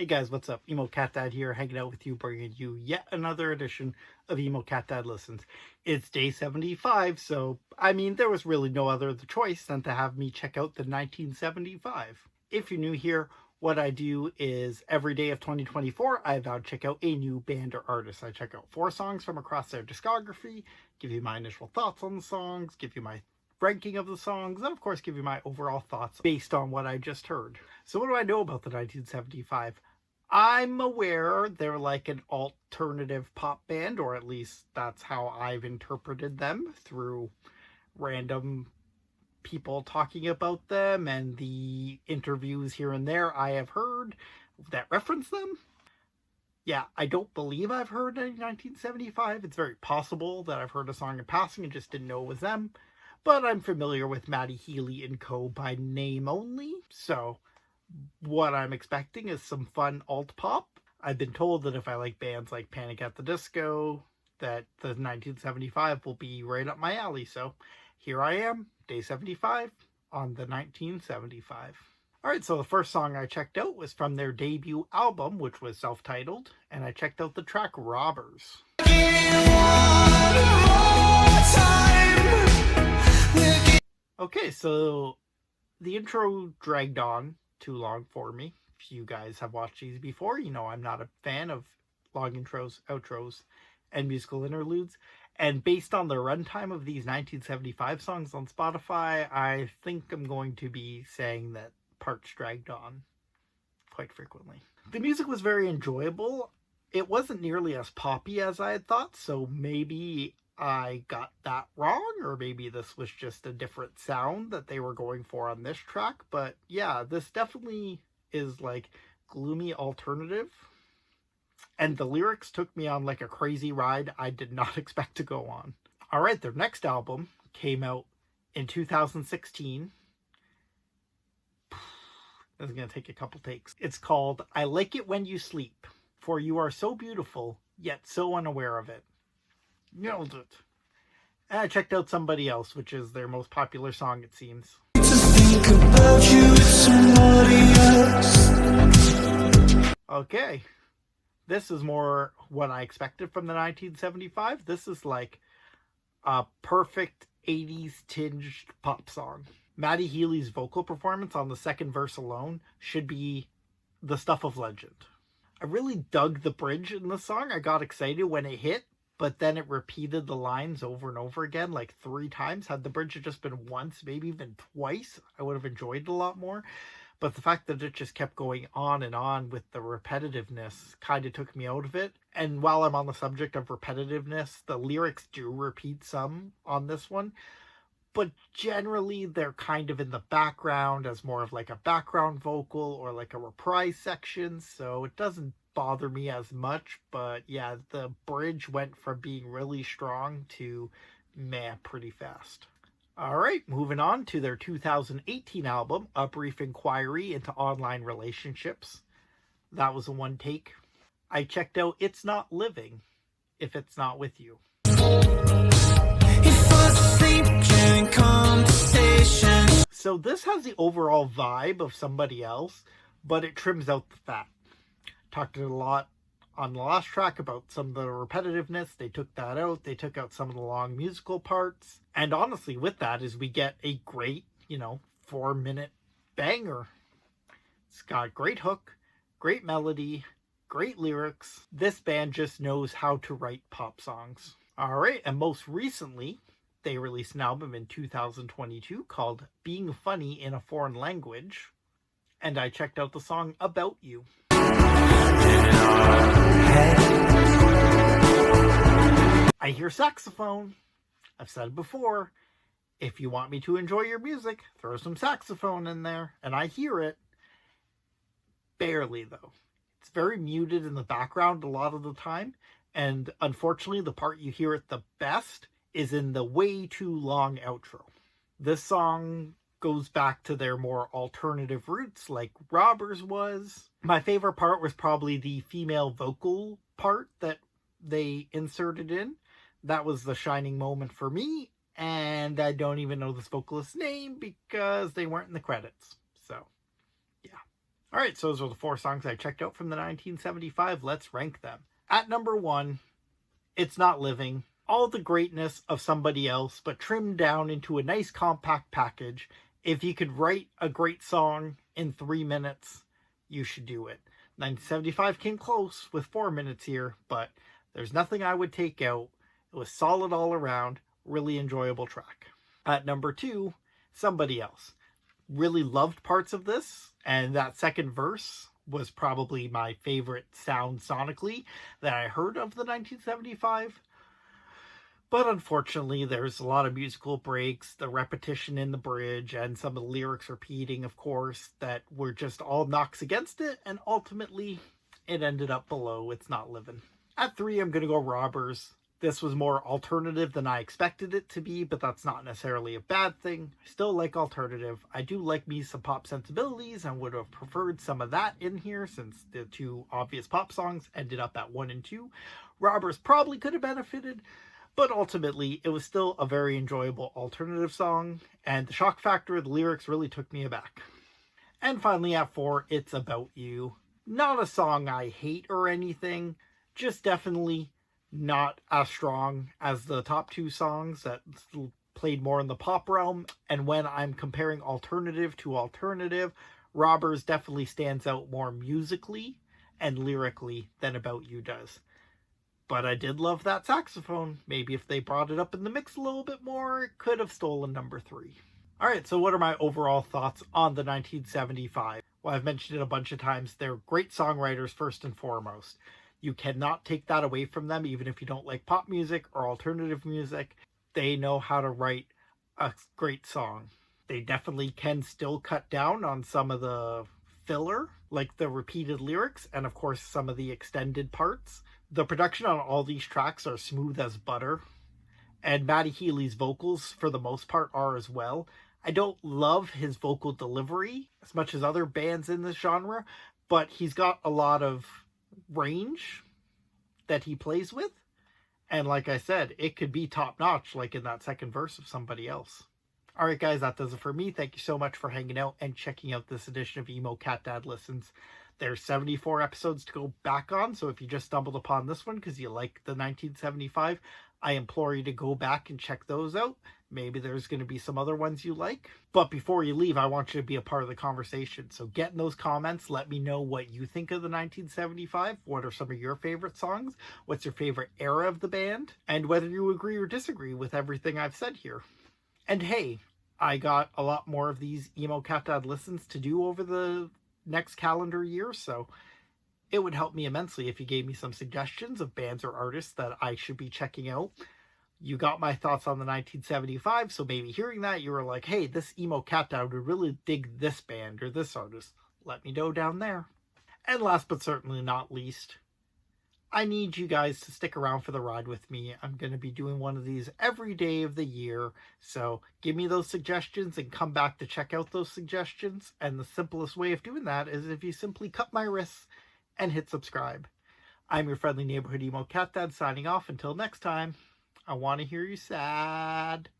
Hey guys, what's up? Emo Cat Dad here, hanging out with you, bringing you yet another edition of Emo Cat Dad Listens. It's day 75, so, there was really no other choice than to have me check out the 1975. If you're new here, what I do is every day of 2024, I vow to check out a new band or artist. I check out 4 songs from across their discography, give you my initial thoughts on the songs, give you my ranking of the songs, and of course give you my overall thoughts based on what I just heard. So what do I know about the 1975? I'm aware they're like an alternative pop band, or at least that's how I've interpreted them through random people talking about them and the interviews here and there I have heard that reference them. Yeah, I don't believe I've heard any 1975. It's very possible that I've heard a song in passing and just didn't know it was them. But I'm familiar with Matty Healy and co. by name only, so what I'm expecting is some fun alt pop. I've been told that if I like bands like Panic at the Disco, that the 1975 will be right up my alley. So here I am, day 75 on the 1975. Alright, so the first song I checked out was from their debut album, which was self-titled, and I checked out the track Robbers. Okay, so the intro dragged on too long for me. If you guys have watched these before, you know I'm not a fan of long intros, outros, and musical interludes. And based on the runtime of these 1975 songs on Spotify, I think I'm going to be saying that parts dragged on quite frequently. The music was very enjoyable. It wasn't nearly as poppy as I had thought, so maybe I got that wrong, or maybe this was just a different sound that they were going for on this track. But yeah, this definitely is like gloomy alternative, and the lyrics took me on like a crazy ride I did not expect to go on. Alright, their next album came out in 2016. This is going to take a couple takes. It's called I Like It When You Sleep, for you are so beautiful, yet so unaware of it. Nailed it. And I checked out Somebody Else, which is their most popular song, it seems. To think about you with somebody else. Okay. This is more what I expected from the 1975. This is like a perfect 80s tinged pop song. Matty Healy's vocal performance on the second verse alone should be the stuff of legend. I really dug the bridge in the song. I got excited when it hit, but then it repeated the lines over and over again, like 3 times. Had the bridge just been once, maybe even twice, I would have enjoyed it a lot more. But the fact that it just kept going on and on with the repetitiveness kind of took me out of it. And while I'm on the subject of repetitiveness, the lyrics do repeat some on this one. But generally, they're kind of in the background as more of like a background vocal or like a reprise section. So it doesn't bother me as much. But yeah, the bridge went from being really strong to meh pretty fast. Alright, moving on to their 2018 album, A Brief Inquiry into Online Relationships. That was a one take. I checked out It's Not Living If It's Not With You. So this has the overall vibe of Somebody Else, but it trims out the fat. Talked a lot on the last track about some of the repetitiveness. They took that out. They took out some of the long musical parts. And honestly, with that is we get a great, 4-minute banger. It's got great hook, great melody, great lyrics. This band just knows how to write pop songs. Alright, and most recently, they released an album in 2022 called Being Funny in a Foreign Language. And I checked out the song About You. I hear saxophone. I've said it before. If you want me to enjoy your music, throw some saxophone in there. And I hear it. Barely, though. It's very muted in the background a lot of the time. And unfortunately, the part you hear it the best is in the way too long outro. This song goes back to their more alternative roots like Robbers was. My favorite part was probably the female vocal part that they inserted in. That was the shining moment for me, and I don't even know this vocalist's name because they weren't in the credits. So, yeah. Alright, so those are the 4 songs I checked out from the 1975. Let's rank them. At number 1, It's Not Living. All the greatness of somebody else, but trimmed down into a nice compact package. If you could write a great song in 3 minutes, you should do it. 1975 came close with 4 minutes here, but there's nothing I would take out. It was solid all around, really enjoyable track. At number 2, Somebody Else. Really loved parts of this, and that second verse was probably my favorite sound sonically that I heard of the 1975. But unfortunately, there's a lot of musical breaks, the repetition in the bridge, and some of the lyrics repeating, of course, that were just all knocks against it, and ultimately, it ended up below It's Not Living. At 3, I'm going to go Robbers. This was more alternative than I expected it to be, but that's not necessarily a bad thing. I still like alternative. I do like me some pop sensibilities and would have preferred some of that in here since the 2 obvious pop songs ended up at 1 and 2. Robbers probably could have benefited, but ultimately it was still a very enjoyable alternative song, and the shock factor of the lyrics really took me aback. And finally at 4, It's About You. Not a song I hate or anything, just definitely not as strong as the top 2 songs that played more in the pop realm. And when I'm comparing alternative to alternative, Robbers definitely stands out more musically and lyrically than About You does. But I did love that saxophone. Maybe if they brought it up in the mix a little bit more, it could have stolen number 3. Alright, so what are my overall thoughts on the 1975? Well, I've mentioned it a bunch of times. They're great songwriters first and foremost. You cannot take that away from them, even if you don't like pop music or alternative music. They know how to write a great song. They definitely can still cut down on some of the filler, like the repeated lyrics, and of course some of the extended parts. The production on all these tracks are smooth as butter, and Matty Healy's vocals, for the most part, are as well. I don't love his vocal delivery as much as other bands in this genre, but he's got a lot of range that he plays with, and like I said, it could be top notch, like in that second verse of Somebody Else. Alright guys, that does it for me. Thank you so much for hanging out and checking out this edition of Emo Cat Dad Listens. There's 74 episodes to go back on, so if you just stumbled upon this one because you like the 1975, I implore you to go back and check those out. Maybe there's going to be some other ones you like. But before you leave, I want you to be a part of the conversation. So get in those comments. Let me know what you think of the 1975. What are some of your favorite songs? What's your favorite era of the band? And whether you agree or disagree with everything I've said here. And hey, I got a lot more of these Emo Cat Dad Listens to do over the next calendar year, so it would help me immensely if you gave me some suggestions of bands or artists that I should be checking out. You got my thoughts on the 1975, so maybe hearing that you were like, hey, this Emo Cat Dad would really dig this band or this artist. Let me know down there. And last but certainly not least, I need you guys to stick around for the ride with me. I'm going to be doing one of these every day of the year. So give me those suggestions and come back to check out those suggestions. And the simplest way of doing that is if you simply cut my wrists and hit subscribe. I'm your friendly neighborhood Emo Cat Dad signing off. Until next time, I want to hear you sad.